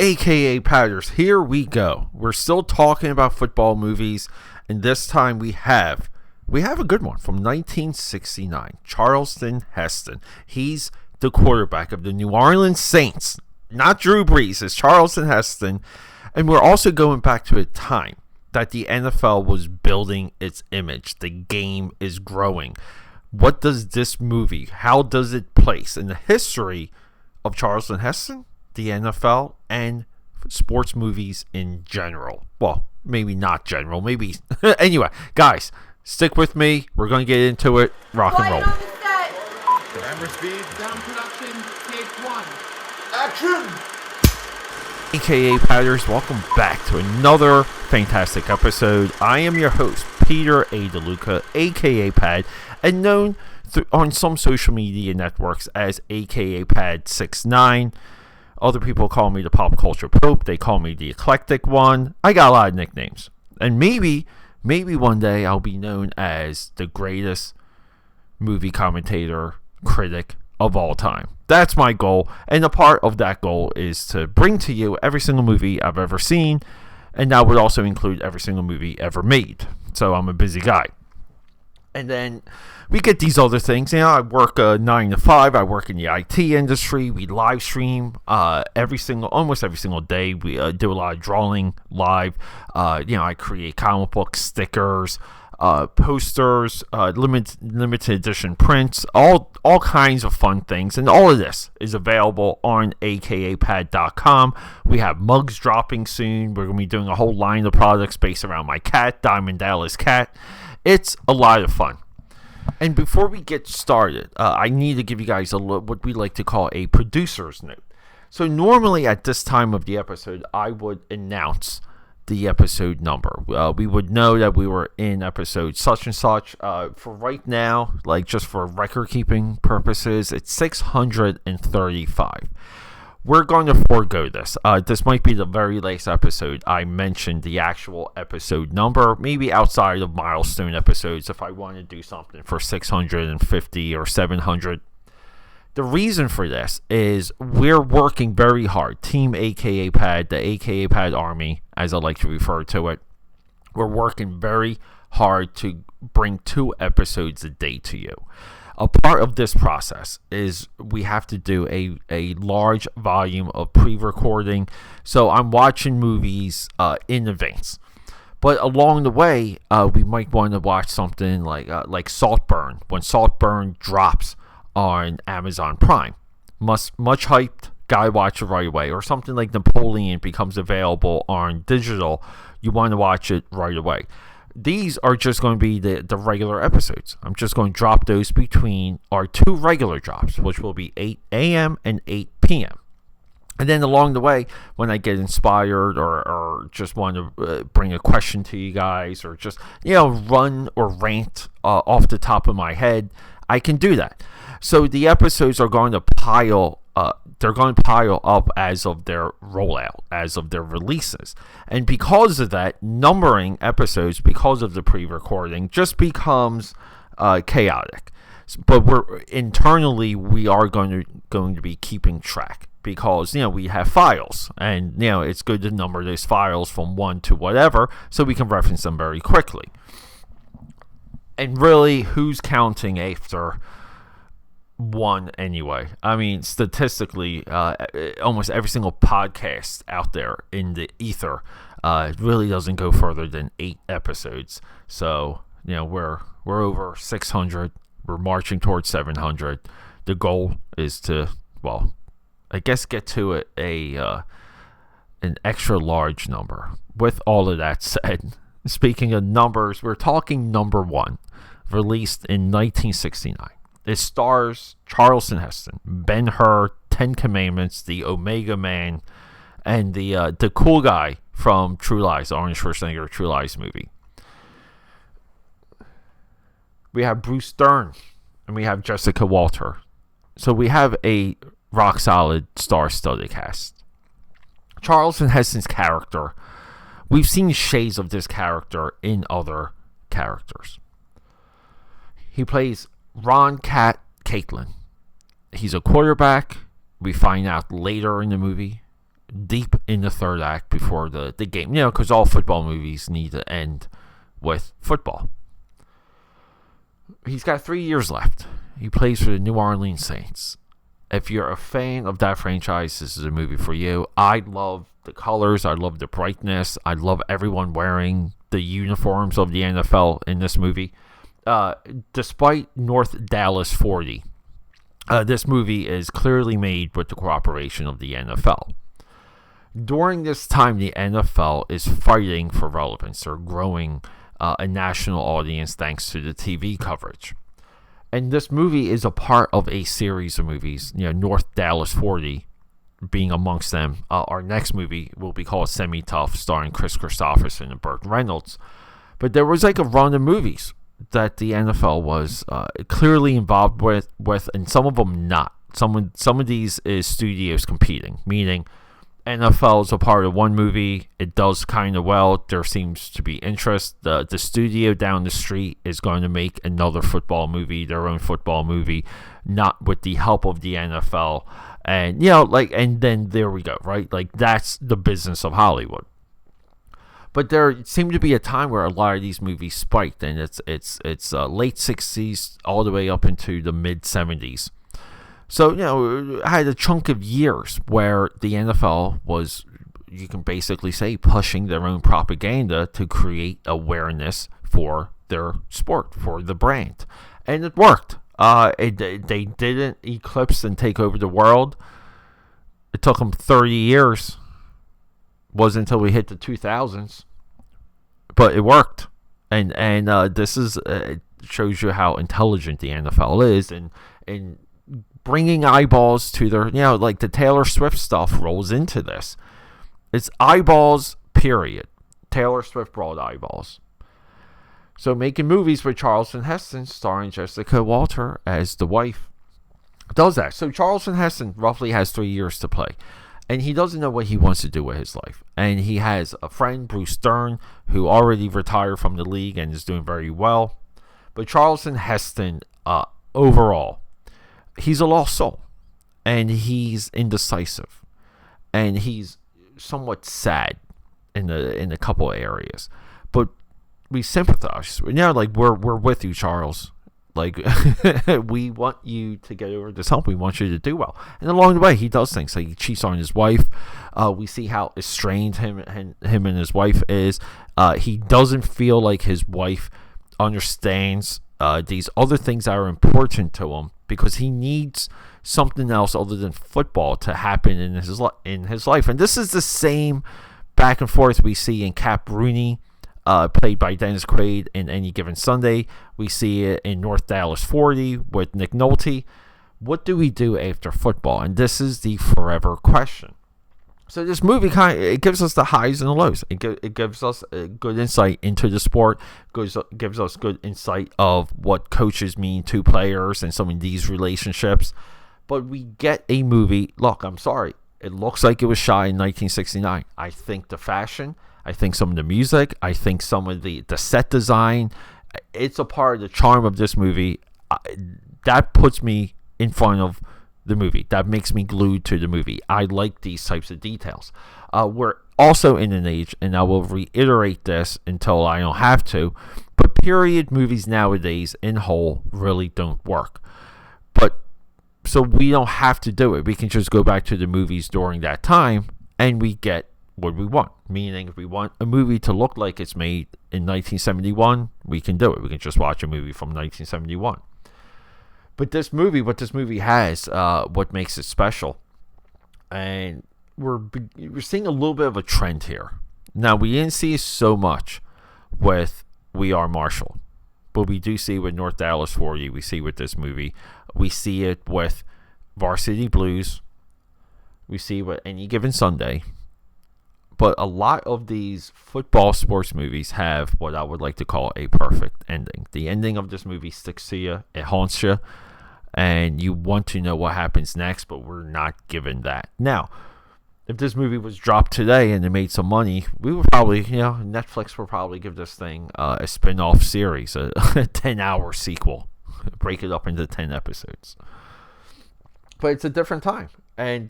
AKAPADers, here we go. We're still talking about football movies, and this time we have a good one from 1969. Charlton Heston. He's the quarterback of the New Orleans Saints. Not Drew Brees, it's Charlton Heston. And we're also going back to a time that the NFL was building its image. The game is growing. What does this movie, how does it place in the history of Charlton Heston, the NFL, and sports movies in general? Well, maybe not general, maybe. Anyway, guys, stick with me. We're going to get into it. Rock and roll. Camera speed, sound production, take one. Action! AKAPADers, welcome back to another fantastic episode. I am your host, Peter A. DeLuca, AKAPAD, and known on some social media networks as AKAPAD69. Other people call me the Pop Culture Pope. They call me the Eclectic One. I got a lot of nicknames. And maybe one day I'll be known as the greatest movie commentator, critic of all time. That's my goal. And a part of that goal is to bring to you every single movie I've ever seen. And that would also include every single movie ever made. So I'm a busy guy. And then we get these other things. You know, I work 9 to 5. I work in the IT industry. We live stream almost every single day. We do a lot of drawing live. I create comic books, stickers, posters, limited edition prints, all kinds of fun things. And all of this is available on AKAPAD.com. We have mugs dropping soon. We're going to be doing a whole line of products based around my cat, Diamond Dallas Cat. It's a lot of fun. And before we get started, I need to give you guys what we like to call a producer's note. So normally at this time of the episode, I would announce the episode number. We would know that we were in episode such and such. For right now, like just for record keeping purposes, it's 635. We're going to forego this. This might be the very last episode I mentioned the actual episode number, maybe outside of milestone episodes if I want to do something for 650 or 700. The reason for this is we're working very hard. Team AKAPAD, the AKAPAD Army, as I like to refer to it, we're working very hard to bring 2 episodes a day to you. A part of this process is we have to do a large volume of pre-recording. So I'm watching movies in advance. But along the way, we might want to watch something like Saltburn. When Saltburn drops on Amazon Prime. Much hyped, gotta watch it right away. Or something like Napoleon becomes available on digital. You want to watch it right away. These are just going to be the regular episodes. I'm just going to drop those between our 2 regular drops, which will be 8 a.m. and 8 p.m. And then along the way, when I get inspired or just want to bring a question to you guys or just, run or rant off the top of my head, I can do that. So the episodes are going to pile up as of their rollout, as of their releases. And because of that, numbering episodes, because of the pre-recording, just becomes chaotic. But we are going to be keeping track because, we have files. And, it's good to number those files from 1 to whatever so we can reference them very quickly. And really, who's counting after 1 anyway? I mean, statistically, almost every single podcast out there in the ether really doesn't go further than 8 episodes. So, we're over 600. We're marching towards 700. The goal is to, get to an extra large number. With all of that said, speaking of numbers, we're talking number 1, released in 1969. It stars Charlton Heston, Ben-Hur, 10 Commandments, the Omega Man, and the cool guy from True Lies, the Arnold Schwarzenegger True Lies movie. We have Bruce Dern, and we have Jessica Walter. So we have a rock-solid, star-studded cast. Charlton Heston's character, we've seen shades of this character in other characters. He plays Ron Caitlin. He's a quarterback. We find out later in the movie deep in the third act before the game. Because all football movies need to end with football. He's got 3 years left. He plays for the New Orleans Saints. If you're a fan of that franchise, this is a movie for you. I love the colors. I love the brightness. I love everyone wearing the uniforms of the NFL in this movie. Despite North Dallas 40, this movie is clearly made with the cooperation of the NFL. During this time, the NFL is fighting for relevance. They're growing a national audience thanks to the TV coverage. And this movie is a part of a series of movies, North Dallas 40 being amongst them. Our next movie will be called Semi-Tough, starring Chris Christopherson and Burt Reynolds. But there was like a run of movies that the NFL was clearly involved with, and some of them not. Some of these is studios competing, meaning NFL is a part of one movie. It does kind of well. There seems to be interest. The studio down the street is going to make another football movie, their own football movie, not with the help of the NFL. And and then there we go, right? Like that's the business of Hollywood. But there seemed to be a time where a lot of these movies spiked, and it's late 60s all the way up into the mid 70s. So, I had a chunk of years where the NFL was, you can basically say, pushing their own propaganda to create awareness for their sport, for the brand. And it worked. They didn't eclipse and take over the world. It took them 30 years. Wasn't until we hit the 2000s. But it worked. And this is shows you how intelligent the NFL is. And bringing eyeballs to their, like the Taylor Swift stuff rolls into this. It's eyeballs, period. Taylor Swift brought eyeballs. So making movies with Charlton Heston, starring Jessica Walter as the wife, does that. So Charlton Heston roughly has 3 years to play. And he doesn't know what he wants to do with his life. And he has a friend, Bruce Dern, who already retired from the league and is doing very well. But Charlton Heston, overall, he's a lost soul, and he's indecisive, and he's somewhat sad in a couple of areas. But we sympathize. Like we're with you, Charles. Like we want you to get over this hump. We want you to do well. And along the way, he does things like he cheats on his wife. We see how estranged him and his wife is. He doesn't feel like his wife understands these other things that are important to him, because he needs something else other than football to happen in his life. And this is the same back and forth we see in Cap Rooney, played by Dennis Quaid, in Any Given Sunday. We see it in North Dallas 40 with Nick Nolte. What do we do after football? And this is the forever question. So this movie it gives us the highs and the lows. It gives us a good insight into the sport. Gives us good insight of what coaches mean to players and some of these relationships. But we get a movie. Look, I'm sorry. It looks like it was shot in 1969. I think the fashion, I think some of the music, I think some of the set design, it's a part of the charm of this movie. That puts me in front of the movie. That makes me glued to the movie. I like these types of details. We're also in an age, and I will reiterate this until I don't have to, but period movies nowadays in whole really don't work. But so we don't have to do it. We can just go back to the movies during that time, and we get what we want. Meaning, if we want a movie to look like it's made in 1971, we can do it. We can just watch a movie from 1971. But what this movie has, what makes it special, and we're seeing a little bit of a trend here. Now, we didn't see so much with We Are Marshall, but we do see with North Dallas 40. We see with this movie. We see it with Varsity Blues. We see with Any Given Sunday. But a lot of these football sports movies have what I would like to call a perfect ending. The ending of this movie sticks to you. It haunts you. And you want to know what happens next, but we're not given that. Now, if this movie was dropped today and it made some money, we would probably, Netflix would probably give this thing a spin-off series, a 10-hour sequel. Break it up into 10 episodes. But it's a different time. And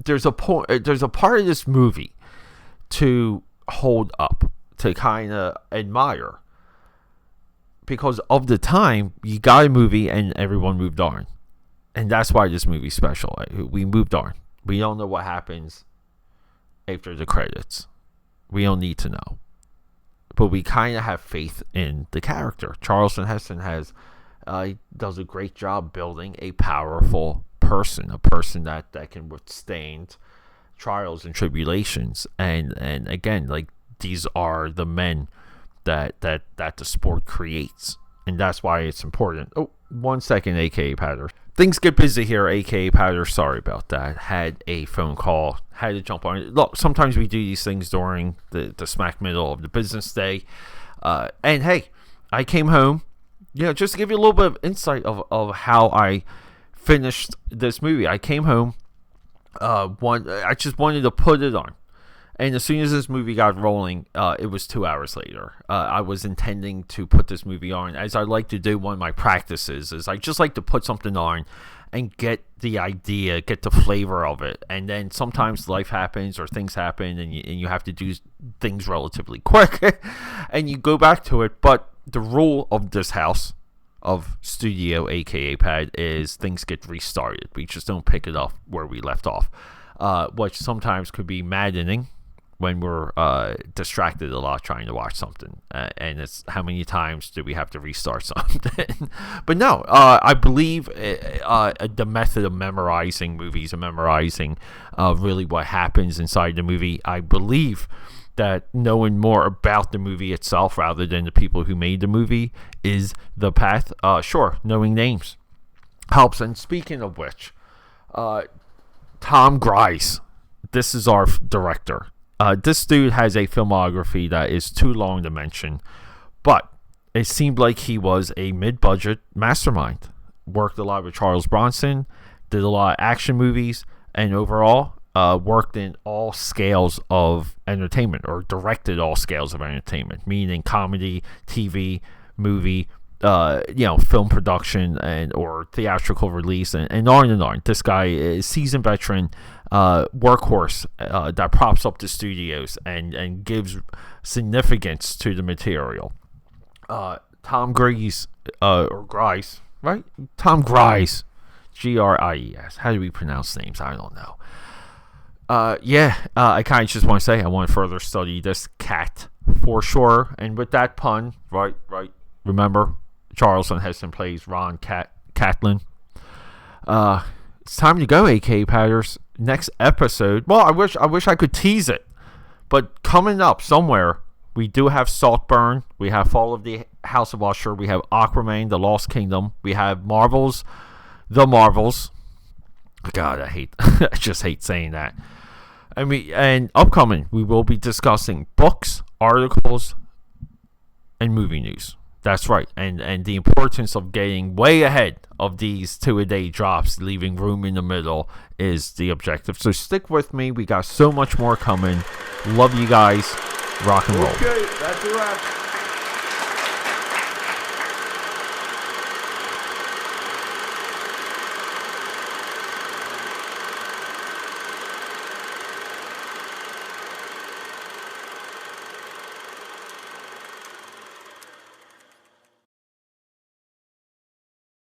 there's a point. There's a part of this movie to hold up, to kind of admire, because of the time you got a movie and everyone moved on, and that's why this movie's special. We moved on. We don't know what happens after the credits. We don't need to know, but we kind of have faith in the character. Charlton Heston does a great job building a powerful person, a person that can withstand trials and tribulations, and again, like, these are the men that the sport creates, and that's why it's important. Oh, 1 second, AKAPAD. Things get busy here, AKAPAD. Sorry about that. Had a phone call. Had to jump on it. Look, sometimes we do these things during the smack middle of the business day. And hey, I came home, just to give you a little bit of insight of how I finished this movie. I came home. I just wanted to put it on. And as soon as this movie got rolling, it was 2 hours later. I was intending to put this movie on. As I like to do, one of my practices is I just like to put something on and get the idea, get the flavor of it. And then sometimes life happens or things happen, and you have to do things relatively quick. And you go back to it. But the rule of this house, of Studio AKAPAD, is things get restarted. We just don't pick it up where we left off, which sometimes could be maddening when we're distracted a lot trying to watch something, and it's how many times do we have to restart something? But no, I believe the method of memorizing movies and memorizing really what happens inside the movie. I believe that knowing more about the movie itself rather than the people who made the movie is the path. Sure, knowing names helps. And speaking of which, Tom Grise, this is our director. This dude has a filmography that is too long to mention, but it seemed like he was a mid-budget mastermind. Worked a lot with Charles Bronson, did a lot of action movies, and overall worked in all scales of entertainment, or directed all scales of entertainment, meaning comedy, TV, movie, film production, or theatrical release, and on and on. This guy is seasoned veteran, workhorse that props up the studios and gives significance to the material. Tom Grise, or Grise, right? Tom Grise, Gries. How do we pronounce names? I don't know. I kind of just want to say I want to further study this cat for sure. And with that pun, right. Remember, Charlton Heston plays Ron Catlin. It's time to go, AKAPADers. Next episode. Well, I wish I could tease it, but coming up somewhere, we do have Saltburn. We have Fall of the House of Usher. We have Aquaman, The Lost Kingdom. We have The Marvels. God, I just hate saying that. And upcoming, we will be discussing books, articles, and movie news. That's right, and the importance of getting way ahead of these 2-a-day drops, leaving room in the middle, is the objective. So stick with me. We got so much more coming. Love you guys. Rock and roll. Okay, that's a wrap.